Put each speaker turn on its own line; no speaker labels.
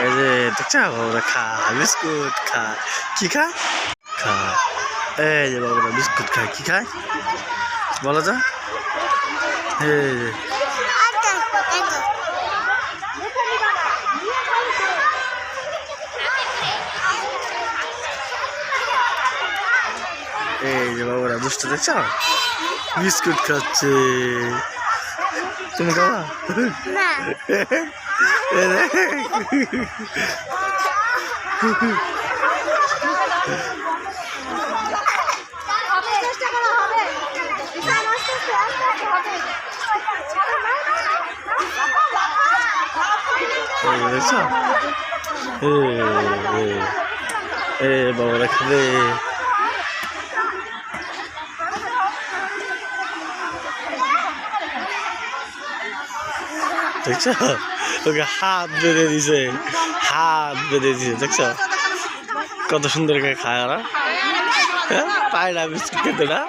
এই যে দেখছো বাবুরা খা বিস্কুট খা কি খা খা এই যে বাবুরা বিস্কুট খায় কি খায় বলো তো এই যে এই যে বাবুরা দুষ্ট দেখছো বিস্কুট খাচ্ছে তুমি খাওয়া বাবুরা খাবে দেখছো ওকে হাত বেঁধে দিছে দেখছো কত সুন্দর করে খায় ওরা পায় না বিস্কুট খেতে না